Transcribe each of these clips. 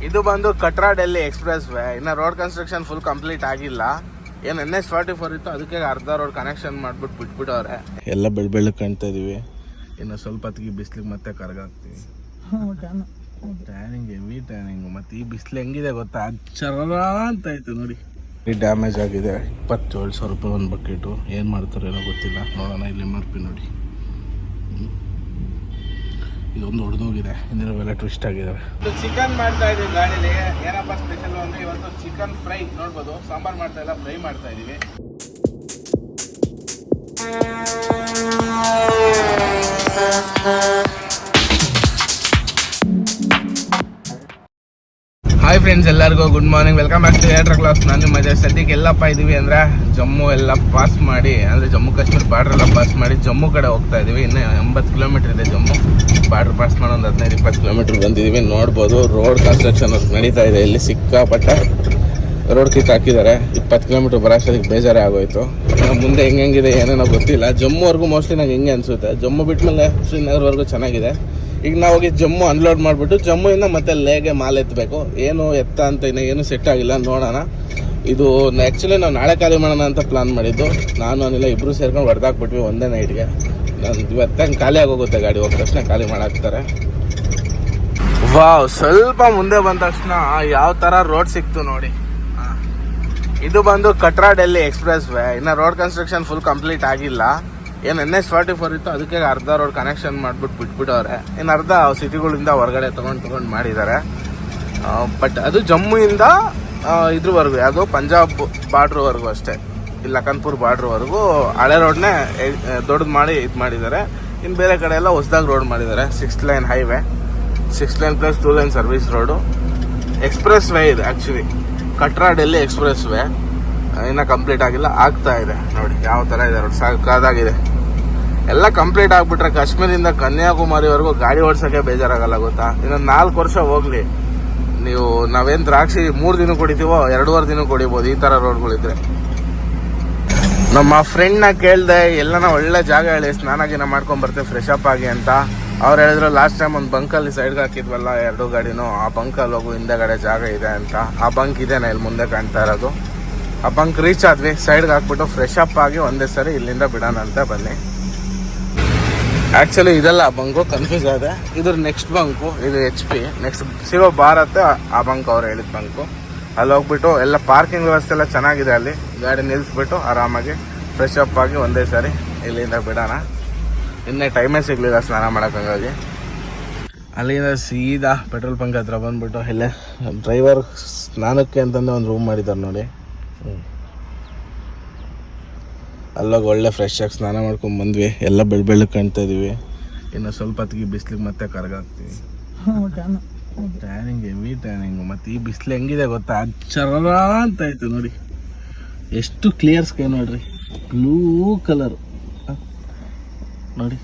ಇದು ಬಂದು Katra Delhi express way. ಇನ್ನು ರೋಡ್ ಕನ್ಸ್ಟ್ರಕ್ಷನ್ ಫುಲ್ ಕಂಪ್ಲೀಟ್ ಆಗಿಲ್ಲ. ಏನು NH-44 ಇತ್ತು, ಅದಕ್ಕೆ ಅರ್ಧ ರೋಡ್ ಕನೆಕ್ಷನ್ ಮಾಡ್ಬಿಟ್ಟು ಬಿಟ್ಬಿಟ್ಟವ್ರೆ. ಎಲ್ಲ ಬೆಳ್ಳಗೆ ಕಾಣ್ತಾ ಇದೀವಿ. ಇನ್ನು ಸ್ವಲ್ಪ ಹೊತ್ತಿಗೆ ಬಿಸಿಲಿಗೆ ಮತ್ತೆ ಕರಗಾಗ್ತೀವಿ. Tanning, heavy ಟ್ಯಾನಿಂಗು. ಮತ್ತು ಈ ಬಿಸಿಲು ಹೆಂಗಿದೆ ಗೊತ್ತಾ, ಅಚ್ಚರ ಅಂತ ಆಯ್ತು ನೋಡಿ. ಈ ಡ್ಯಾಮೇಜ್ ಆಗಿದೆ. 27,000 ರೂಪಾಯಿ ಒಂದು ಬಕೆಟು. ಏನು ಮಾಡ್ತಾರೋ ಏನೋ ಗೊತ್ತಿಲ್ಲ, ನೋಡೋಣ. ಇಲ್ಲಿ MRP ನೋಡಿ, ಇದೊಂದು ಹೊಡೆದೋಗಿದೆ, ಹಿಂದಿನವೆಲ್ಲ ಟ್ವಿಸ್ಟ್ ಆಗಿದ್ದಾವೆ. ಚಿಕನ್ ಮಾಡ್ತಾ ಇದೀವಿ ಗಾಡೀಲಿ. ಏನಪ್ಪ ಸ್ಪೆಷಲ್ ಅಂದರೆ ಇವತ್ತು ಚಿಕನ್ ಫ್ರೈ ನೋಡ್ಬೋದು. ಸಾಂಬಾರು ಮಾಡ್ತಾ ಇಲ್ಲ, ಫ್ರೈ ಮಾಡ್ತಾ ಇದೀವಿ. ಹಾಯ್ ಫ್ರೆಂಡ್ಸ್, ಎಲ್ಲರಿಗೂ good morning. Welcome back to air class. ನಾನು ನಿಮ್ಮ ಸದ್ಯಕ್ಕೆ ಎಲ್ಲಪ್ಪ ಇದ್ದೀವಿ ಅಂದರೆ ಜಮ್ಮು ಎಲ್ಲ ಪಾಸ್ ಮಾಡಿ, ಅಂದರೆ ಜಮ್ಮು ಕಾಶ್ಮೀರ ಬಾರ್ಡ್ರ್ ಎಲ್ಲ ಪಾಸ್ ಮಾಡಿ ಜಮ್ಮು ಕಡೆ ಹೋಗ್ತಾ ಇದ್ದೀವಿ. ಇನ್ನು 80 ಕಿಲೋಮೀಟ್ರ್ ಇದೆ ಜಮ್ಮು. ಬಾರ್ಡ್ರ್ ಪಾಸ್ ಮಾಡಿ ಒಂದು 15-20 ಕಿಲೋಮೀಟ್ರ್ ಬಂದಿದ್ದೀವಿ. ನೋಡ್ಬೋದು ರೋಡ್ ಕನ್ಸ್ಟ್ರಕ್ಷನ್ ನಡೀತಾ ಇದೆ. ಇಲ್ಲಿ ಸಿಕ್ಕಾಪಟ್ಟೆ ರೋಡ್ ಕಿಕ್ ಹಾಕಿದ್ದಾರೆ. 20 ಕಿಲೋಮೀಟ್ರ್ ಬರೋಷ್ಟೊತ್ತಿಗೆ ಬೇಜಾರೇ ಆಗೋಯ್ತು. ಮುಂದೆ ಹೆಂಗಿದೆ ಏನೇನೋ ಗೊತ್ತಿಲ್ಲ. ಜಮ್ಮುವರೆಗೂ ಮೋಸ್ಟ್ಲಿ ನಂಗೆ ಹೆಂಗೆ ಅನಿಸುತ್ತೆ. ಜಮ್ಮು ಬಿಟ್ಮೇಲೆ ಶ್ರೀನಗರ್ವರೆಗೂ ಚೆನ್ನಾಗಿದೆ. ಈಗ ನಾವು ಹೋಗಿ ಜಮ್ಮು ಅನ್ಲೋಡ್ ಮಾಡಿಬಿಟ್ಟು ಜಮ್ಮುವಿಂದ ಮತ್ತೆ ಲೇಗೆ ಮಾಲ್ ಎತ್ತಬೇಕು. ಏನು ಎತ್ತ ಅಂತ ಇನ್ನೂ ಏನು ಸೆಟ್ ಆಗಿಲ್ಲ, ನೋಡೋಣ. ಇದು ಆ್ಯಕ್ಚುಲಿ ನಾವು ನಾಳೆ ಖಾಲಿ ಮಾಡೋಣ ಅಂತ ಪ್ಲಾನ್ ಮಾಡಿದ್ದು. ನಾನು ಅನಿಲ್ಲ ಇಬ್ಬರು ಸೇರ್ಕೊಂಡು ಹೊಡೆದಾಕ್ಬಿಟ್ವಿ ಒಂದೇ ನೈಟ್ಗೆ. ನಾನು ಇವತ್ತಂಗೆ ಖಾಲಿ ಆಗೋಗುತ್ತೆ ಗಾಡಿ. ಹೋದ ತಕ್ಷಣ ಖಾಲಿ ಮಾಡಾಕ್ತಾರೆ. ವಾವ್, ಸ್ವಲ್ಪ ಮುಂದೆ ಬಂದ ತಕ್ಷಣ ಯಾವ ಥರ ರೋಡ್ ಸಿಕ್ತು ನೋಡಿ. ಇದು ಬಂದು ಕಟ್ರಾ ಡೆಲ್ಲಿ ಎಕ್ಸ್ಪ್ರೆಸ್ ವೇ. ಇನ್ನು ರೋಡ್ ಕನ್ಸ್ಟ್ರಕ್ಷನ್ ಫುಲ್ ಕಂಪ್ಲೀಟ್ ಆಗಿಲ್ಲ. ಏನು NH-44 ಇತ್ತು, ಅದಕ್ಕೆ ಅರ್ಧ ರೋಡ್ ಕನೆಕ್ಷನ್ ಮಾಡಿಬಿಟ್ಟು ಬಿಟ್ಬಿಟ್ಟವ್ರೆ. ಇನ್ನು ಅರ್ಧ ಸಿಟಿಗಳಿಂದ ಹೊರಗಡೆ ತೊಗೊಂಡು ಮಾಡಿದ್ದಾರೆ. ಬಟ್ ಅದು ಜಮ್ಮುವಿಂದ ಇದ್ರವರೆಗೂ, ಯಾವುದೋ ಪಂಜಾಬ್ ಬಾರ್ಡ್ರ್ವರೆಗೂ ಅಷ್ಟೇ. ಇಲ್ಲಿ ಲಖನ್ಪುರ್ ಬಾರ್ಡ್ರ್ವರೆಗೂ ಹಳೆ ರೋಡ್ನೇ ದೊಡ್ಡದು ಮಾಡಿ ಇದು ಮಾಡಿದ್ದಾರೆ. ಇನ್ನು ಬೇರೆ ಕಡೆ ಎಲ್ಲ ಹೊಸದಾಗಿ ರೋಡ್ ಮಾಡಿದ್ದಾರೆ. 6 lane highway, 6 lane plus 2 lane service road. Expressway ಇದೆ actually. Katra Delhi expressway ಇನ್ನೂ ಕಂಪ್ಲೀಟ್ ಆಗಿಲ್ಲ, ಆಗ್ತಾ ಇದೆ. ನೋಡಿ ಯಾವ ಥರ ಇದೆ ರೋಡ್, ಸಾಕಾಗಿದೆ. ಎಲ್ಲ ಕಂಪ್ಲೀಟ್ ಆಗಿಬಿಟ್ರೆ ಕಾಶ್ಮೀರಿಂದ ಕನ್ಯಾಕುಮಾರಿವರೆಗೂ ಗಾಡಿ ಓಡಿಸೋಕ್ಕೆ ಬೇಜಾರಾಗಲ್ಲ ಗೊತ್ತಾ. ಇನ್ನೊಂದು 4 ವರ್ಷ ಹೋಗಲಿ, ನೀವು ನಾವೇನು ದ್ರಾಕ್ಷಿ 3 ದಿನ ಕುಡಿತೀವೋ 2.5 ದಿನ ಕುಡಿಬೋದು ಈ ಥರ ರೋಡ್ಗಳಿದ್ರೆ. ನಮ್ಮ ಫ್ರೆಂಡ್ನ ಕೇಳಿದೆ, ಎಲ್ಲನ ಒಳ್ಳೆ ಜಾಗ ಹೇಳಿ ಸ್ನಾನ ಮಾಡ್ಕೊಂಬರ್ತೇವೆ ಫ್ರೆಶ್ ಅಪ್ ಆಗಿ ಅಂತ. ಅವ್ರು ಹೇಳಿದ್ರು ಲಾಸ್ಟ್ ಟೈಮ್ ಒಂದು ಬಂಕಲ್ಲಿ ಸೈಡ್ಗೆ ಹಾಕಿದ್ವಲ್ಲ 2 ಗಾಡಿನೂ, ಆ ಬಂಕಲ್ಲಿ ಹೋಗು, ಹಿಂದೆಗಡೆ ಜಾಗ ಇದೆ ಅಂತ. ಆ ಬಂಕ್ ಇದೇನಾ ಇಲ್ಲಿ ಮುಂದೆ ಕಾಣ್ತಾ ಇರೋದು. ಆ ಬಂಕ್ ರೀಚ್ ಆದ್ವಿ, ಸೈಡ್ಗೆ ಹಾಕ್ಬಿಟ್ಟು ಫ್ರೆಶ್ ಅಪ್ ಆಗಿ ಒಂದೇ ಸರಿ ಇಲ್ಲಿಂದ ಬಿಡೋಣ ಅಂತ ಬನ್ನಿ. ಆ್ಯಕ್ಚುಲಿ ಇದೆಲ್ಲ ಬಂಕು ಕನ್ಫ್ಯೂಸ್ ಆಗಿದೆ. ಇದ್ರ ನೆಕ್ಸ್ಟ್ ಬಂಕು ಇದು HP, ನೆಕ್ಸ್ಟ್ ಸಿಗೋ ಭಾರತ ಆ ಬಂಕ್ ಅವ್ರು ಹೇಳಿದ ಬಂಕು. ಅಲ್ಲಿ ಹೋಗ್ಬಿಟ್ಟು ಎಲ್ಲ ಪಾರ್ಕಿಂಗ್ ವ್ಯವಸ್ಥೆ ಎಲ್ಲ ಚೆನ್ನಾಗಿದೆ. ಅಲ್ಲಿ ಗಾಡಿ ನಿಲ್ಲಿಸ್ಬಿಟ್ಟು ಆರಾಮಾಗಿ ಫ್ರೆಶ್ ಅಪ್ ಆಗಿ ಒಂದೇ ಸಾರಿ ಇಲ್ಲಿಂದ ಬಿಡೋಣ. ಇನ್ನೇ ಟೈಮೇ ಸಿಗಲಿಲ್ಲ ಸ್ನಾನ ಮಾಡೋಕೆ. ಹಂಗಾಗಿ ಅಲ್ಲಿಂದ ಸೀದಾ ಪೆಟ್ರೋಲ್ ಬಂಕ್ ಹತ್ರ ಬಂದ್ಬಿಟ್ಟು ಇಲ್ಲೇ ಡ್ರೈವರ್ ಸ್ನಾನಕ್ಕೆ ಅಂತಂದು ಒಂದು ರೂಮ್ ಮಾಡಿದ್ದಾರೆ ನೋಡಿ. ಅಲ್ಲೋಗಿ ಒಳ್ಳೆ ಫ್ರೆಶ್ ಆಗಿ ಸ್ನಾನ ಮಾಡ್ಕೊಂಡು ಬಂದ್ವಿ. ಎಲ್ಲ ಬೆಳ್ಳಗೆ ಕಾಣ್ತಾ ಇದೀವಿ. ಇನ್ನು ಸ್ವಲ್ಪ ಹೊತ್ತಿಗೆ ಬಿಸಿಲಿಗೆ ಮತ್ತೆ ಕರಗಾಗ್ತೀವಿ. Tanning, heavy ಟ್ಯಾನಿಂಗು. ಮತ್ತು ಈ ಬಿಸಿಲು ಹೆಂಗಿದೆ ಗೊತ್ತಾ, ಅಚ್ಚರ ಅಂತ ಆಯ್ತು ನೋಡಿ. ಎಷ್ಟು ಕ್ಲಿಯರ್ ಸ್ಕೈ ನೋಡ್ರಿ, ಬ್ಲೂ ಕಲರ್ ನೋಡಿ.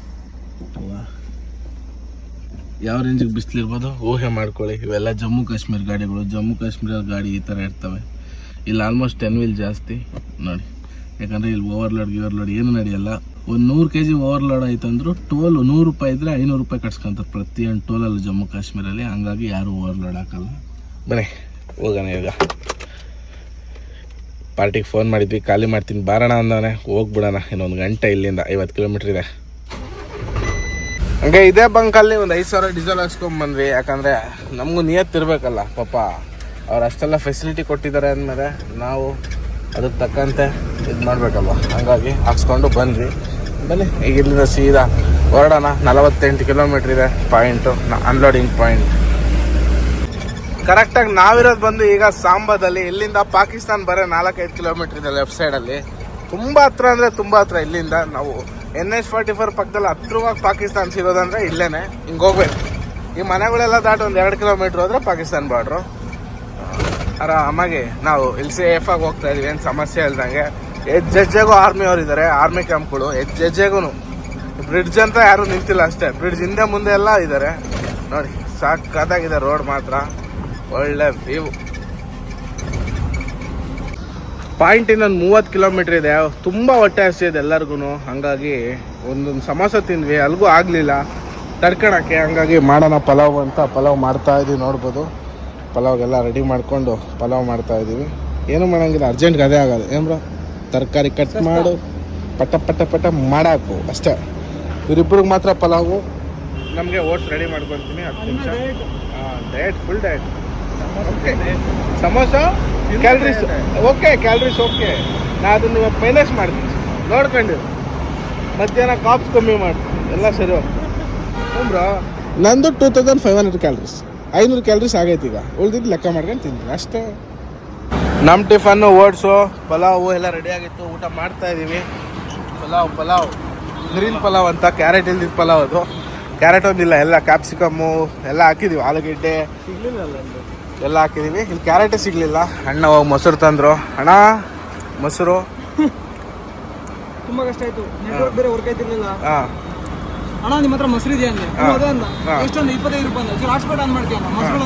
ಯಾವ ರೇಂಜಿಗೆ ಬಿಸಿಲಿರ್ಬೋದು ಊಹೆ ಮಾಡ್ಕೊಳ್ಳಿ. ಇವೆಲ್ಲ ಜಮ್ಮು ಕಾಶ್ಮೀರ ಗಾಡಿಗಳು. ಜಮ್ಮು ಕಾಶ್ಮೀರ ಗಾಡಿ ಈ ಥರ ಇರ್ತವೆ. ಇಲ್ಲಿ ಆಲ್ಮೋಸ್ಟ್ 10 ವೀಲ್ ಜಾಸ್ತಿ ನೋಡಿ. ಯಾಕಂದರೆ ಇಲ್ಲಿ ಓವರ್ಲೋಡ್ ಏನು ನಡೆಯಲ್ಲ. ಒಂದು 100 kg ಓವರ್ಲೋಡ್ ಆಯ್ತು ಅಂದರೂ ಟೋಲ್ 100 ರೂಪಾಯಿ ಇದ್ದರೆ 500 ರೂಪಾಯಿ ಕಟ್ಸ್ಕೊಂತಾರೆ ಪ್ರತಿಯೊಂದು ಟೋಲಲ್ಲಿ ಜಮ್ಮು ಕಾಶ್ಮೀರಲ್ಲಿ. ಹಂಗಾಗಿ ಯಾರೂ ಓವರ್ಲೋಡ್ ಹಾಕಲ್ಲ. ಬನ್ನಿ ಹೋಗೋಣ. ಈಗ ಪಾರ್ಟಿಗೆ ಫೋನ್ ಮಾಡಿದ್ವಿ, ಖಾಲಿ ಮಾಡ್ತೀನಿ ಬಾರೋಣ ಅಂದವನೇ. ಹೋಗ್ಬಿಡೋಣ, ಇನ್ನೊಂದು ಗಂಟೆ ಇಲ್ಲಿಂದ 50 ಕಿಲೋಮೀಟ್ರ್ ಇದೆ. ಹಂಗೆ ಇದೇ ಬಂಕಲ್ಲಿ ಒಂದು 5,000 ಡೀಸೆಲ್ ಹಾಕ್ಸ್ಕೊಂಬಂದ್ವಿ. ಯಾಕಂದರೆ ನಮಗೂ ನಿಯತ್ತಿರಬೇಕಲ್ಲ ಪಾಪ. ಅವ್ರು ಅಷ್ಟೆಲ್ಲ ಫೆಸಿಲಿಟಿ ಕೊಟ್ಟಿದ್ದಾರೆ ಅಂದಮೇಲೆ ನಾವು ಅದಕ್ಕೆ ತಕ್ಕಂತೆ ಇದು ಮಾಡಬೇಕಲ್ವ. ಹಾಗಾಗಿ ಹಾಕ್ಸ್ಕೊಂಡು ಬಂದ್ವಿ. ಬನ್ನಿ ಈಗ ಇಲ್ಲಿಂದ ಸೀದಾ ಹೊರಡೋಣ. 48 ಕಿಲೋಮೀಟ್ರ್ ಇದೆ ಪಾಯಿಂಟು, ಅನ್ಲೋಡಿಂಗ್ ಪಾಯಿಂಟ್. ಕರೆಕ್ಟಾಗಿ ನಾವಿರೋದು ಬಂದು ಈಗ ಸಾಂಬಾದಲ್ಲಿ. ಇಲ್ಲಿಂದ ಪಾಕಿಸ್ತಾನ ಬರೋ 4-5 ಕಿಲೋಮೀಟ್ರ್ ಇದೆ ಲೆಫ್ಟ್ ಸೈಡಲ್ಲಿ. ತುಂಬ ಹತ್ರ ಅಂದರೆ ತುಂಬ ಹತ್ರ. ಇಲ್ಲಿಂದ ನಾವು NH-44 ಪಕ್ಕದಲ್ಲಿ ಹತ್ರವಾಗಿ ಪಾಕಿಸ್ತಾನ ಸಿಗೋದಂದರೆ ಇಲ್ಲೇ ಹಿಂಗೆ ಹೋಗ್ಬೇಕು. ಈ ಮನೆಗಳೆಲ್ಲ ದಾಟಿ ಒಂದು 2 ಕಿಲೋಮೀಟ್ರ್ ಹೋದರೆ ಪಾಕಿಸ್ತಾನ ಬಾರ್ಡ್ರು. ಆರಾಮಾಗಿ ನಾವು ಇಲ್ಲಿ ಸೇಫಾಗಿ ಹೋಗ್ತಾ ಇದೀವಿ, ಏನು ಸಮಸ್ಯೆ ಇಲ್ದಂಗೆ. ಹೆಜ್ಜೆಗೂ ಆರ್ಮಿಯವ್ರು ಇದ್ದಾರೆ, ಆರ್ಮಿ ಕ್ಯಾಂಪ್ಗಳು. ಹೆಜ್ಜೆಗೂ ಬ್ರಿಡ್ಜ್ ಅಂತ ಯಾರೂ ನಿಂತಿಲ್ಲ ಅಷ್ಟೇ. ಬ್ರಿಡ್ಜ್ ಹಿಂದೆ ಮುಂದೆ ಎಲ್ಲ ಇದ್ದಾರೆ ನೋಡಿ. ಸಾಕಾಗಿದೆ ರೋಡ್ ಮಾತ್ರ, ಒಳ್ಳೆ ವ್ಯೂ. ಪಾಯಿಂಟ್ ಇನ್ನೊಂದು 30 ಕಿಲೋಮೀಟ್ರ್ ಇದೆ. ತುಂಬ ಹೊಟ್ಟೆ ಹಸಿದೆ ಎಲ್ಲರಿಗೂ. ಹಾಗಾಗಿ ಒಂದೊಂದು ಸಮೋಸ ತಿಂದ್ವಿ, ಅಲ್ಲಿಗೂ ಆಗಲಿಲ್ಲ ತಡ್ಕೊಳಕ್ಕೆ. ಹಂಗಾಗಿ ಮಾಡೋಣ ಪಲಾವ್ ಅಂತ ಪಲಾವ್ ಮಾಡ್ತಾ ಇದ್ದೀವಿ ನೋಡ್ಬೋದು. ಪಲಾವ್ಗೆಲ್ಲ ರೆಡಿ ಮಾಡಿಕೊಂಡು ಪಲಾವ್ ಮಾಡ್ತಾಯಿದ್ದೀವಿ. ಏನೂ ಮಾಡೋಂಗಿಲ್ಲ, ಅರ್ಜೆಂಟ್ಗೆ ಅದೇ ಆಗೋದು. ಏನು ಬ್ರೋ, ತರಕಾರಿ ಕಟ್ ಮಾಡು, ಪಟ ಪಟ ಪಟ ಮಾಡಾಕು ಅಷ್ಟೇ. ಇವರಿಬ್ಬರಿಗೆ ಮಾತ್ರ ಪಲಾವು, ನಮಗೆ ಓಟ್ಸ್ ರೆಡಿ ಮಾಡ್ಕೊತೀನಿ 10 ನಿಮಿಷ. Diet, full diet. Okay, samosa calories okay, calories okay. ನಾನು ಅದನ್ನು ಮೈನಸ್ ಮಾಡ್ತೀನಿ ನೋಡ್ಕೊಂಡು. ಮಧ್ಯಾಹ್ನ ಕಾಪ್ಸ್ ಕಮ್ಮಿ ಮಾಡ್ತೀನಿ, ಎಲ್ಲ ಸರಿ ಹೋಗ್ತೀನಿ ಬ್ರೋ. ನಂದು 2500 ಕ್ಯಾಲ್ರೀಸ್, 500 ಕ್ಯಾಲ್ರೀಸ್ ಆಗೈತೆ. ಈಗ ಉಳಿದಿದ್ದು ಲೆಕ್ಕ ಮಾಡ್ಕೊಂಡು ತಿಂತೀನಿ ಅಷ್ಟೇ. ನಮ್ಮ ಟಿಫನ್ನು ಓಟ್ಸು ಪಲಾವು ಎಲ್ಲ ರೆಡಿ ಆಗಿತ್ತು, ಊಟ ಮಾಡ್ತಾ ಇದ್ದೀವಿ. ಪಲಾವ್ ಗ್ರೀನ್ ಪಲಾವ್ ಅಂತ, ಕ್ಯಾರೆಟ್ ಇಲ್ದಿದ್ದು ಪಲಾವ್ ಅದು. ಕ್ಯಾರೆಟ್ ಒಂದಿಲ್ಲ, ಎಲ್ಲ ಕ್ಯಾಪ್ಸಿಕಮ್ಮು ಎಲ್ಲ ಹಾಕಿದ್ದೀವಿ, ಆಲೂಗೆಡ್ಡೆ ಎಲ್ಲ ಹಾಕಿದ್ದೀವಿ. ಇಲ್ಲಿ ಕ್ಯಾರೆಟೇ ಸಿಗಲಿಲ್ಲ. ಅಣ್ಣ ಹೋಗಿ ಮೊಸರು ತಂದರು. ಅಣ್ಣ ಮೊಸರು ತುಂಬ ಕಷ್ಟ ಆಯಿತು, ನೆಟ್ವರ್ಕ್ ಬೇರೆ ವರ್ಕ್ ಆಯ್ತಿರ್ಲಿಲ್ಲ. ಹಾಂ ಅಣ್ಣ ನಿಮ್ಮ ಹತ್ರ ಮೊಸರು ಇದೆಯಾ ಅಂದೆ. ಅದೇ ಅಂದ, ಎಷ್ಟೊಂದು 25 ರೂಪಾಯಿ ಅಂದ. ಹಾಟ್ಸ್ಪಾಟ್ ಆನ್ ಮಾಡ್ತೀಯ ಮೊಸರು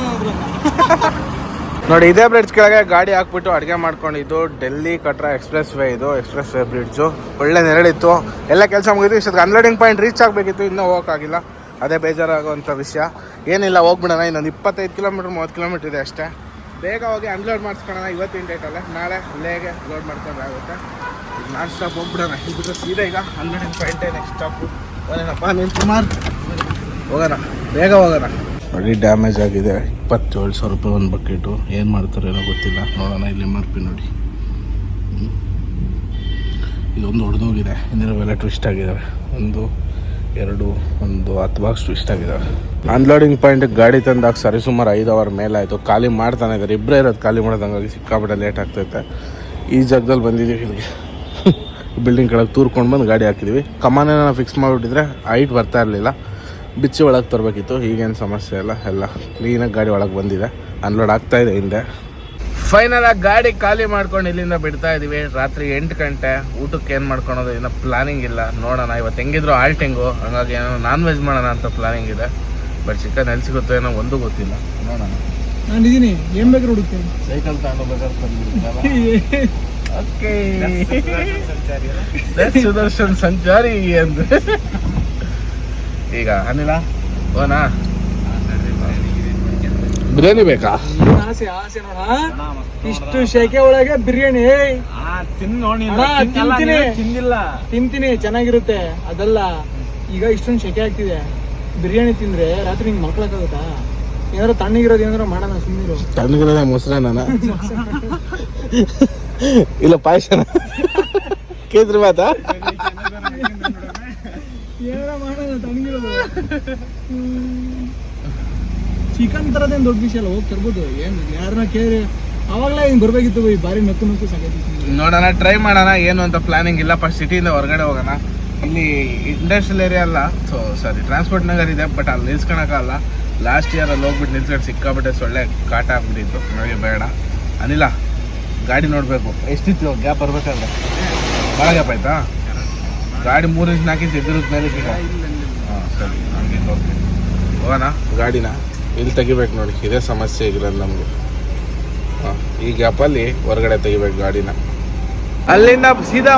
ನೋಡಿ. ಇದೇ ಬ್ರಿಡ್ಜ್ ಕೆಳಗೆ ಗಾಡಿ ಹಾಕ್ಬಿಟ್ಟು ಅಡುಗೆ ಮಾಡ್ಕೊಂಡಿದ್ದು. ಡೆಲ್ಲಿ ಕಟ್ರಾ ಎಕ್ಸ್ಪ್ರೆಸ್ ವೇ, ಇದು ಎಕ್ಸ್ಪ್ರೆಸ್ ವೇ ಬ್ರಿಡ್ಜು. ಒಳ್ಳೆ ನೆರಳಿತ್ತು, ಎಲ್ಲ ಕೆಲಸ ಮುಗಿದು. ಇಷ್ಟೊತ್ತಿಗೆ ಅನ್ಲೋಡಿಂಗ್ ಪಾಯಿಂಟ್ ರೀಚ್ ಆಗಬೇಕಿತ್ತು, ಇನ್ನೂ ಹೋಗೋಕ್ಕಾಗಿಲ್ಲ. ಅದೇ ಬೇಜಾರಾಗುವಂಥ ವಿಷಯ. ಏನಿಲ್ಲ, ಹೋಗ್ಬಿಡೋಣ. ಇನ್ನೊಂದು 25 ಕಿಲೋಮೀಟ್ರ್ 30 ಕಿಲೋಮೀಟ್ರ್ ಇದೆ ಅಷ್ಟೇ. ಬೇಗ ಹೋಗಿ ಅನ್ಲೋಡ್ ಮಾಡಿಸ್ಕೊಳ್ಳೋಣ. ಇವತ್ತಿನ ಡೇಟಲ್ಲೇ, ನಾಳೆ ಅಲ್ಲೇಗೆ ಲೋಡ್ ಮಾಡ್ಕೊಂಡ್ರೆ ಆಗುತ್ತೆ. ಈಗ ನಾನ್ ಸ್ಟಾಪ್ ಹೋಗ್ಬಿಡೋಣ. ಇದು ಸೀದಾ ಈಗ ಅನ್ಲೋಡಿಂಗ್ ಪಾಯಿಂಟೇ ನೆಕ್ಸ್ಟ್ ಸ್ಟಾಪು. ಹೋಗೋಣಪ್ಪ ನೀನು ಸುಮಾರು, ಹೋಗೋಣ, ಬೇಗ ಹೋಗೋಣ. ನೋಡಿ, ಡ್ಯಾಮೇಜ್ ಆಗಿದೆ. 27,000 ರೂಪಾಯಿ ಒಂದು ಬಕೆಟು. ಏನು ಮಾಡ್ತಾರೆ ಏನೋ ಗೊತ್ತಿಲ್ಲ, ನೋಡೋಣ. ಇಲ್ಲಿ MRP ನೋಡಿ, ಇದೊಂದು ಹೊಡೆದೋಗಿದೆ. ಹಿಂದಿನವೆಲ್ಲ ಟ್ವಿಸ್ಟ್ ಆಗಿದ್ದಾವೆ. 1, 2, 10 ಬಾಕ್ಸ್ ಟ್ವಿಸ್ಟ್ ಆಗಿದ್ದಾವೆ. ಅನ್ಲೋಡಿಂಗ್ ಪಾಯಿಂಟಿಗೆ ಗಾಡಿ ತಂದಾಗ ಸರಿಸುಮಾರು 5 ಅವರ್ ಮೇಲೆ ಆಯಿತು. ಖಾಲಿ ಮಾಡ್ತಾನೆ ಇದ್ದಾರೆ, ಇಬ್ಬರೇ ಇರೋದು ಖಾಲಿ ಮಾಡೋದಂಗಾಗಿ ಸಿಕ್ಕಾಬಿಟ್ಟೆ ಲೇಟ್ ಆಗ್ತೈತೆ. ಈ ಜಾಗದಲ್ಲಿ ಬಂದಿದ್ದೀವಿ ಇಲ್ಲಿಗೆ. ಬಿಲ್ಡಿಂಗ್ ಕೆಳಗೆ ತೂರ್ಕೊಂಡು ಬಂದು ಗಾಡಿ ಹಾಕಿದ್ದೀವಿ. ಕಮಾನೇನ ಫಿಕ್ಸ್ ಮಾಡಿಬಿಟ್ಟಿದ್ರೆ ಹೈಟ್ ಬರ್ತಾ ಇರಲಿಲ್ಲ, ಬಿಚ್ಚಿ ಒಳಗೆ ತರಬೇಕಿತ್ತು. ಈಗೇನು ಸಮಸ್ಯೆ ಇಲ್ಲ, ಎಲ್ಲ ಕ್ಲೀನಾಗಿ ಗಾಡಿ ಒಳಗೆ ಬಂದಿದೆ. ಅನ್ಲೋಡ್ ಆಗ್ತಾಯಿದೆ ಹಿಂದೆ. ಫೈನಲಾಗಿ ಗಾಡಿ ಖಾಲಿ ಮಾಡ್ಕೊಂಡು ಇಲ್ಲಿಂದ ಬಿಡ್ತಾ ಇದ್ದೀವಿ. ರಾತ್ರಿ 8 ಗಂಟೆ. ಊಟಕ್ಕೆ ಏನು ಮಾಡ್ಕೊಳೋದು ಇನ್ನೂ ಪ್ಲಾನಿಂಗ್ ಇಲ್ಲ, ನೋಡೋಣ. ಇವತ್ತು ಹೆಂಗಿದ್ರು ಆಲ್ಟಿಂಗು, ಹಾಗಾಗಿ ಏನೋ ನಾನ್ ವೆಜ್ ಮಾಡೋಣ ಅಂತ ಪ್ಲಾನಿಂಗ್ ಇದೆ. ಬಟ್ ಚಿಕನ್ ಎಲ್ಲಿ ಸಿಗುತ್ತೋ ಏನೋ ಒಂದು ಗೊತ್ತಿಲ್ಲ, ನೋಡೋಣ. ನಾನು ಇದೀನಿ, ಏನು ಬೇಕಾದ್ರೂ ಹುಡುಕ್ತೀನಿ. ಸೈಕಲ್ ತಗೊಂಡು ಓಕೆ, ಸುದರ್ಶನ್ ಸಂಚಾರಿ ಎಂದು. ಈಗ ಅನಿಲ ಓನಾ ಬಿರಿಯಾನಿ ಬೇಕಾ? ಆಸೆ ಆಸೆ ನೋಡ, ಇಷ್ಟು ಶೆಕೆ ಒಳಗೆ ಬಿರಿಯಾನಿ ತಿಂತೀನಿ, ಚೆನ್ನಾಗಿರುತ್ತೆ. ಅದಲ್ಲ, ಈಗ ಇಷ್ಟೊಂದು ಶೆಕೆ ಆಗ್ತಿದೆ, ಬಿರಿಯಾನಿ ತಿಂದ್ರೆ ರಾತ್ರಿ ನಿಂಗೆ ಮಕ್ಳಕ್ಕಾಗುತ್ತಾ? ಏನಾದ್ರು ತಣ್ಣಗಿರೋದು ಏನಾದ್ರು ಮಾಡೋಣ, ಸುಮ್ಮನಿರು. ತಣ್ಣಗಿರೋದ ಮೊಸರನ್ನ ಇಲ್ಲ ಪಾಯಸನ ಕೇಸರಿ ಭಾತ ಏನಾರ ಮಾಡೋಣ ತಣ್ಣಗಿರೋದು. ಚಿಕನ್ ತರದೇನು ದೊಡ್ಡ ವಿಷಯ ಅಲ್ಲ, ಹೋಗಿ ತರ್ಬೋದು. ಏನು ಯಾರನ್ನ ಕೇಳಿ ಅವಾಗಲೇ ಹಿಂಗೆ ಬರಬೇಕಿತ್ತು, ಭಾರಿ ನಕ್ಕು ಸಾಕೈತಿ. ನೋಡೋಣ, ಟ್ರೈ ಮಾಡೋಣ. ಏನು ಅಂತ ಪ್ಲಾನಿಂಗ್ ಇಲ್ಲ. ಫಸ್ಟ್ ಸಿಟಿಯಿಂದ ಹೊರಗಡೆ ಹೋಗೋಣ. ಇಲ್ಲಿ ಇಂಡಸ್ಟ್ರಿಯಲ್ ಏರಿಯಾ ಅಲ್ಲ, ಸಾರಿ ಟ್ರಾನ್ಸ್ಪೋರ್ಟ್ ನಗರ್ ಇದೆ, ಬಟ್ ಅಲ್ಲಿ ನಿಲ್ಸ್ಕೊಳಕ್ಕಾಗಲ್ಲ. ಲಾಸ್ಟ್ ಇಯರ್ ಅಲ್ಲಿ ಹೋಗ್ಬಿಟ್ಟು ನಿಲ್ಸ್ಕೊಂಡು ಸಿಕ್ಕಾಬಿಟ್ಟೆ ಸೊಳ್ಳೆ ಕಾಟ ಆಗ್ಬಿಟ್ಟಿತ್ತು. ನನಗೆ ಬೇಡ. ಅನಿಲ ಗಾಡಿ ನೋಡಬೇಕು, ಎಷ್ಟಿತ್ತು ಗ್ಯಾಪ್ ಬರ್ಬೇಕಾದ್ರೆ? ಭಾಳ ಗ್ಯಾಪ್ ಆಯ್ತಾ? ಗಾಡಿ 3 ಇಂಚ್ 4 ಇಂಚ್ ಎದುರದ ಮೇಲೆ ಈಗ. ಹಾಂ ಸರಿ, ಹಂಗೆ ಹೋಗ್ತೀನಿ. ಹೋಗೋಣ. ಗಾಡಿನ ಇಲ್ಲಿ ತೆಗಿಬೇಕು ನೋಡಿ, ಇದೇ ಸಮಸ್ಯೆ ಇರೋದು ನಮಗೆ. ಹಾಂ, ಈ ಗ್ಯಾಪಲ್ಲಿ ಹೊರಗಡೆ ತೆಗಿಬೇಕು ಗಾಡಿನ. ಅಲ್ಲಿಂದ ಸೀದಾ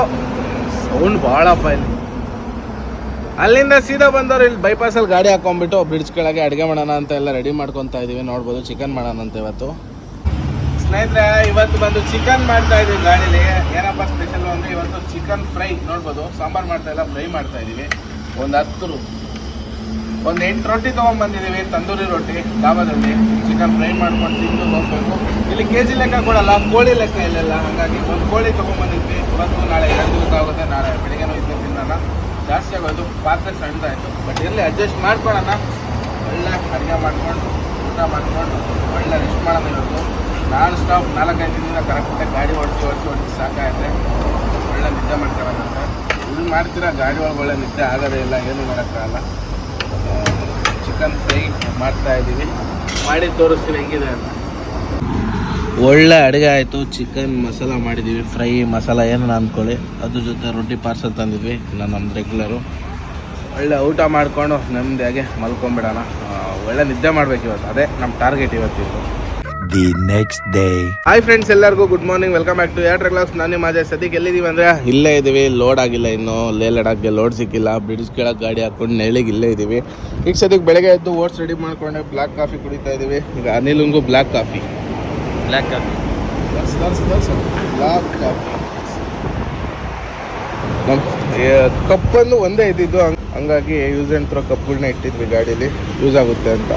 ಸೌಂಡ್ ಭಾಳಪ್ಪ ಇಲ್ಲಿ. ಅಲ್ಲಿಂದ ಸೀದಾ ಬಂದವ್ರು ಇಲ್ಲಿ ಬೈಪಾಸಲ್ಲಿ ಗಾಡಿ ಹಾಕೊಂಡ್ಬಿಟ್ಟು ಬ್ರಿಡ್ಜ್ ಕೆಳಗೆ ಅಡುಗೆ ಮಾಡೋಣ ಅಂತ ಎಲ್ಲ ರೆಡಿ ಮಾಡ್ಕೊತಾ ಇದ್ದೀವಿ. ನೋಡ್ಬೋದು, ಚಿಕನ್ ಮಾಡೋಣ ಅಂತ ಇವತ್ತು. ಸ್ನೇಹಿತರೆ, ಇವತ್ತು ಬಂದು ಚಿಕನ್ ಮಾಡ್ತಾ ಇದ್ದೀವಿ ಗಾಡೀಲಿ. ಏನಪ್ಪ ಸ್ಪೆಷಲ್ ಅಂದರೆ ಇವತ್ತು ಚಿಕನ್ ಫ್ರೈ. ನೋಡ್ಬೋದು, ಸಾಂಬಾರು ಮಾಡ್ತಾ ಇಲ್ಲ, ಫ್ರೈ ಮಾಡ್ತಾ ಇದ್ದೀವಿ. ಒಂದು 8 ರೊಟ್ಟಿ ತೊಗೊಂಡ್ಬಂದಿದ್ದೀವಿ, ತಂದೂರಿ ರೊಟ್ಟಿ ಡಾಬಾದಲ್ಲಿ. ಚಿಕನ್ ಫ್ರೈ ಮಾಡ್ಕೊಂಡು ತಿಂದು ಹೋಗ್ಬೇಕು. ಇಲ್ಲಿ KG ಲೆಕ್ಕ ಕೊಡಲ್ಲ, ಕೋಳಿ ಲೆಕ್ಕ ಇಲ್ಲೆಲ್ಲ. ಹಾಗಾಗಿ ಒಂದು ಕೋಳಿ ತೊಗೊಂಡ್ಬಂದಿದ್ವಿ. ಇವತ್ತು ನಾಳೆ 2 ದಿವಸ ಆಗುತ್ತೆ. ನಾಳೆ ಬೆಳಿಗ್ಗೆನೂ ಇದ್ದು ತಿನ್ನೋಣ. ಜಾಸ್ತಿ ಆಗೋದು, ಪಾತ್ರೆ ಸಣ್ಣದಾಯಿತು. ಬಟ್ ಇರಲಿ, ಅಡ್ಜಸ್ಟ್ ಮಾಡ್ಕೊಳ್ಳೋಣ. ಒಳ್ಳೆ ಅಡುಗೆ ಮಾಡ್ಕೊಂಡು ಊಟ ಮಾಡ್ಕೊಂಡು ಒಳ್ಳೆ ರೆಸ್ಟ್ ಮಾಡೋಣ. ಇವತ್ತು ನಾನ್ ಸ್ಟಾಪ್ 4-5 ದಿನದಿಂದ ಕರೆಕ್ಟಾಗಿ ಗಾಡಿ ಓಡಿಸಿ ಸಾಕಾಗುತ್ತೆ. ಒಳ್ಳೆ ನಿದ್ದೆ ಮಾಡ್ಕೊಳ್ಳೋದಂತೆ. ಇಲ್ಲಿ ಮಾಡ್ತೀರಾ ಗಾಡಿ ಒಳಗೆ ಒಳ್ಳೆ ನಿದ್ದೆ ಆಗೋದೇ ಇಲ್ಲ, ಏನೂ ಮಾಡೋಕ್ಕಾಗಲ್ಲ. ಚಿಕನ್ ಫ್ರೈ ಮಾಡ್ತಾ ಇದ್ದೀವಿ, ಮಾಡಿ ತೋರಿಸ್ತೀವಿ ಹೆಂಗಿದೆ ಅಂತ. ಒಳ್ಳೆ ಅಡುಗೆ ಆಯಿತು. ಚಿಕನ್ ಮಸಾಲ ಮಾಡಿದ್ದೀವಿ, ಫ್ರೈ ಮಸಾಲ ಏನು ಅಂದ್ಕೊಳ್ಳಿ. ಅದ್ರ ಜೊತೆ ರೊಟ್ಟಿ ಪಾರ್ಸಲ್ ತಂದಿದ್ವಿ, ನಮ್ಮ ರೆಗ್ಯುಲರು. ಒಳ್ಳೆ ಊಟ ಮಾಡಿಕೊಂಡು ನೆಮ್ಮದಿಯಾಗೆ ಮಲ್ಕೊಂಬಿಡೋಣ. ಒಳ್ಳೆ ನಿದ್ದೆ ಮಾಡ್ಬೇಕು ಇವತ್ತು, ಅದೇ ನಮ್ಮ ಟಾರ್ಗೆಟ್ ಇವತ್ತಿತ್ತು. the next day. Hi friends, ಎಲ್ಲರಿಗೂ good morning. Welcome back to air travellers. ನಾನು ನಿಮ್ಮ ಅಜಯ್. ಸದ್ಯಕ್ಕೆ ಎಲ್ಲಿದ್ದೀವಿ ಅಂದರೆ ಇಲ್ಲೇ ಇದ್ದೀವಿ. ಲೋಡ್ ಆಗಿಲ್ಲ ಇನ್ನು. ಲೇ ಲಡಾಖ್ಗೆ ಲೋಡ್ ಸಿಕ್ಕಿಲ್ಲ. ಬ್ರಿಡ್ಜ್ ಕೆಳಗೆ ಗಾಡಿ ಹಾಕೊಂಡು ನೆಳಿಗೆ ಇಲ್ಲೇ ಇದ್ದೀವಿ. ಈಗ ಸದ್ಯಕ್ಕೆ ಬೆಳಗ್ಗೆ ಎದ್ದು ಓಟ್ಸ್ ರೆಡಿ ಮಾಡ್ಕೊಂಡೆ ಬ್ಲ್ಯಾಕ್ ಕಾಫಿ ಕುಡಿತಾ ಇದ್ದೀವಿ. ಈಗ ಅನಿಲ್ಗೂ ಬ್ಲ್ಯಾಕ್ ಕಾಫಿ ಬ್ಲ್ಯಾಕ್ ಕಾಫಿ ನಮ್ಮ ಕಪ್ಪನ್ನು ಒಂದೇ ಇದ್ದಿದ್ದು, ಹಂಗಾಗಿ ಯೂಸ್ ಆ್ಯಂಡ್ ಥ್ರೋ ಕಪ್ಗಳನ್ನ ಇಟ್ಟಿದ್ವಿ ಗಾಡೀಲಿ, ಯೂಸ್ ಆಗುತ್ತೆ ಅಂತ.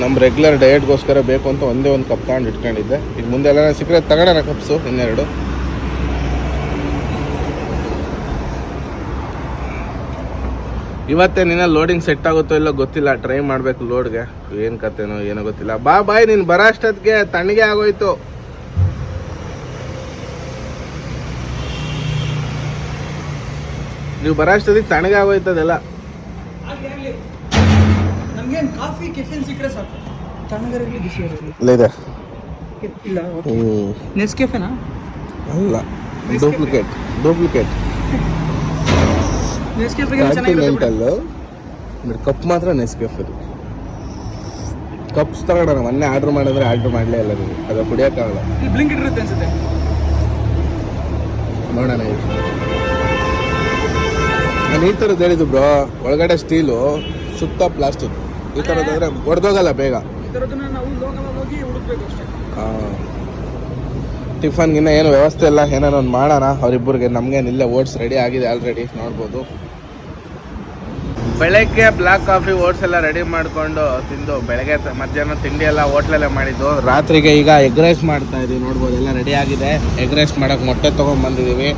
ನಮ್ಮ ರೆಗ್ಯುಲರ್ ಡಯಟ್ಗೋಸ್ಕರ ಬೇಕು ಅಂತ ಒಂದೇ ಒಂದು ಕಪ್ ತಗೊಂಡು ಇಟ್ಕೊಂಡಿದ್ದೆ. ಈಗ ಮುಂದೆ ಎಲ್ಲ ಸಿಕ್ಕರೆ ತಗೊಳ್ಳೋಣ ಕಪ್ಸು ಇನ್ನೆರಡು. ಇವತ್ತೇ ನಿನ್ನ ಲೋಡಿಂಗ್ ಸೆಟ್ ಆಗುತ್ತೋ ಇಲ್ಲೋ ಗೊತ್ತಿಲ್ಲ. ಟ್ರೈ ಮಾಡಬೇಕು ಲೋಡ್ಗೆ. ಏನು ಕತೆನೋ ಏನೋ ಗೊತ್ತಿಲ್ಲ. ಬಾಯ್ ನೀನು ಬರೋ ಅಷ್ಟೊತ್ತಿಗೆ ತಣ್ಣಗೆ ಆಗೋಯ್ತು. ನೀವು ಬರೋ ಅಷ್ಟೊತ್ತಿಗೆ ತಣ್ಣಗೆ ಆಗೋಯ್ತದೆಲ್ಲ. ನಮ್ಗೇನು ಕಾಫಿ ಕೆಫಿನ್ ಸಿಕ್ಕರೆ ಸಾಕು. ತಣ್ಣಗಿರಲಿ ಬಿಸಿ ಇರಲಿ ಇದೆ. ಇಲ್ಲ ನೆಸ್ಕೆಫೆನಾ? ಅಲ್ಲ, ಡೂಪ್ಲಿಕೇಟ್ ನೆಸ್ಕೆಫೆಗೆ ಕಾಂಟಿನೆಂಟಲ್ ಕಪ್ ಮಾತ್ರ ನೆಸ್ಕೆಫೆ. ಕಪ್ಸ್ ತಗೊಳ್ಳೋಣ. ಮೊನ್ನೆ ಆರ್ಡರ್ ಮಾಡಿದ್ರೆ ಆರ್ಡರ್ ಮಾಡಲೇ ಇಲ್ಲ ನೀವು. ಅದು ಕುಡಿಯೋಕ್ಕಾಗಲ್ಲ. ಬ್ಲಿಂಕ್ ಇರುತ್ತೆ ಅನ್ಸುತ್ತೆ. ನೋಡೋಣ. ನಾನು ಈ ಥರದ್ದು ಹೇಳಿದ್ದು ಬ್ರೋ, ಒಳಗಡೆ ಸ್ಟೀಲು, ಸುತ್ತ ಪ್ಲಾಸ್ಟಿಕ್. ಈ ಥರದ್ದಾದ್ರೆ ಹೊಡೆದೋಗಲ್ಲ ಬೇಗ. ನಾವು ಲೋಕಲ್ ಹೋಗಿ ಹುಡುಕ್ಬೇಕು ಅಷ್ಟೇ. ಟಿಫನ್ಗಿನ್ನ ಏನು ವ್ಯವಸ್ಥೆ ಇಲ್ಲ. ಏನೋ ಒಂದು ಮಾಡೋಣ ಅವರಿಬ್ಬರಿಗೆ. ನಮಗೇನಿಲ್ಲ, ಓಟ್ಸ್ ರೆಡಿ ಆಗಿದೆ ಆಲ್ರೆಡಿ, ನೋಡ್ಬೋದು. ಬೆಳಗ್ಗೆ ಬ್ಲ್ಯಾಕ್ ಕಾಫಿ ಓಟ್ಸ್ ಎಲ್ಲ ರೆಡಿ ಮಾಡಿಕೊಂಡು ತಿಂದು, ಬೆಳಗ್ಗೆ ಮಧ್ಯಾಹ್ನ ತಿಂಡಿ ಎಲ್ಲ ಹೋಟ್ಲಲ್ಲೇ ಮಾಡಿದ್ದು. ರಾತ್ರಿಗೆ ಈಗ ಎಗ್ ರೈಸ್ ಮಾಡ್ತಾ ಇದ್ದೀವಿ, ನೋಡ್ಬೋದು. ಎಲ್ಲ ರೆಡಿ ಆಗಿದೆ. ಎಗ್ ರೈಸ್ ಮಾಡೋಕ್ಕೆ ಮೊಟ್ಟೆ ತೊಗೊಂಡ್ಬಂದಿದ್ದೀವಿ.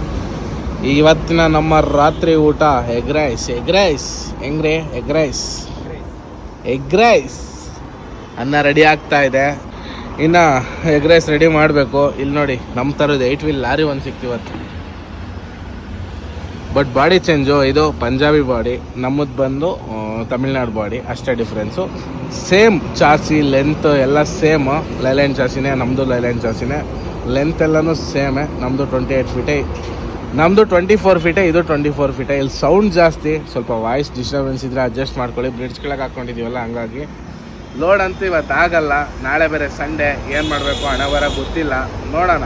ಇವತ್ತಿನ ನಮ್ಮ ರಾತ್ರಿ ಊಟ ಎಗ್ ರೈಸ್. ಹೆಂಗ್ರಿ? ಎಗ್ ರೈಸ್ ಅನ್ನ ರೆಡಿ ಆಗ್ತಾ ಇದೆ. ಇನ್ನು ಎಗ್ ರೈಸ್ ರೆಡಿ ಮಾಡಬೇಕು. ಇಲ್ಲಿ ನೋಡಿ, ನಮ್ಮ ಥರದ್ದು 8 ವೀಲ್ ಲಾರಿ ಒಂದು ಸಿಕ್ತು ಇವತ್ತು. But body change. ಇದು ಪಂಜಾಬಿ ಬಾಡಿ, ನಮ್ಮದು ಬಂದು ತಮಿಳ್ನಾಡು ಬಾಡಿ, ಅಷ್ಟೇ ಡಿಫ್ರೆನ್ಸು. ಸೇಮ್ ಚಾಸಿ, ಲೆಂತ್ ಎಲ್ಲ ಸೇಮ್. ಲೈಲ್ಯಾಂಡ್ ಚಾಸಿನೇ, ನಮ್ಮದು ಲೈಲ್ಯಾಂಡ್ ಚಾಸಿನೇ. ಲೆಂತ್ ಎಲ್ಲನೂ ಸೇಮೇ. ನಮ್ಮದು 28 ಫೀಟೇ, ನಮ್ಮದು 24 ಫೀಟೇ, ಇದು 24 ಫೀಟೇ. ಇಲ್ಲಿ ಸೌಂಡ್ ಜಾಸ್ತಿ, ಸ್ವಲ್ಪ ವಾಯ್ಸ್ ಡಿಸ್ಟರ್ಬೆನ್ಸ್ ಇದ್ದರೆ ಅಡ್ಜಸ್ಟ್ ಮಾಡ್ಕೊಳ್ಳಿ. ಬ್ರಿಡ್ಜ್ ಕೆಳಗೆ ಹಾಕ್ಕೊಂಡಿದ್ದೀವಲ್ಲ, ಹಂಗಾಗಿ ಲೋಡ್ ಅಂತೂ ಇವತ್ತು ಆಗಲ್ಲ. ನಾಳೆ ಬೇರೆ ಸಂಡೇ, ಏನು ಮಾಡಬೇಕು ಹಣ ಬರ ಗೊತ್ತಿಲ್ಲ, ನೋಡೋಣ.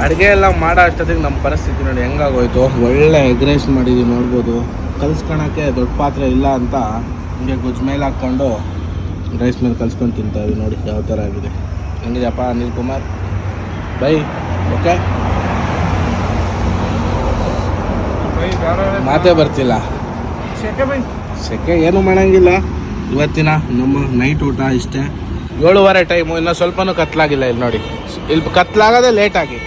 ಅಡುಗೆ ಎಲ್ಲ ಮಾಡೋ ಅಷ್ಟೊತ್ತಿಗೆ ನಮ್ಮ ಪರಿಸ್ಥಿತಿ ನೋಡಿ ಹೆಂಗಾಗೋಯ್ತು. ಒಳ್ಳೆ ಎಗ್ ರೈಸ್ ಮಾಡಿದ್ದೀವಿ, ನೋಡ್ಬೋದು. ಕಲಿಸ್ಕೊಳಕ್ಕೆ ದೊಡ್ಡ ಪಾತ್ರೆ ಇಲ್ಲ ಅಂತ ಹಿಂಗೆ ಗೊಜ್ಜು ಮೇಲೆ ಹಾಕ್ಕೊಂಡು ರೈಸ್ ಮೇಲೆ ಕಲಿಸ್ಕೊಂಡು ತಿಂತಾಯಿದ್ವಿ. ನೋಡಿ ಯಾವ ಥರ ಆಗಿದೆ. ಹೆಂಗಿದೆಯಪ್ಪ ಅನಿಲ್ ಕುಮಾರ್? ಬೈ. ಓಕೆ, ಮಾತೇ ಬರ್ತಿಲ್ಲ. ಸೆಕೆ ಏನು ಮಾಡೋಂಗಿಲ್ಲ. ಇವತ್ತಿನ ನಮ್ಮ ನೈಟ್ ಊಟ ಇಷ್ಟೇ. 7:30 ಟೈಮು. ಇನ್ನೂ ಸ್ವಲ್ಪನೂ ಕತ್ಲಾಗಿಲ್ಲ. ಇಲ್ಲಿ ನೋಡಿ, ಇಲ್ಲಿ ಕತ್ಲಾಗೋದೇ ಲೇಟಾಗಿ.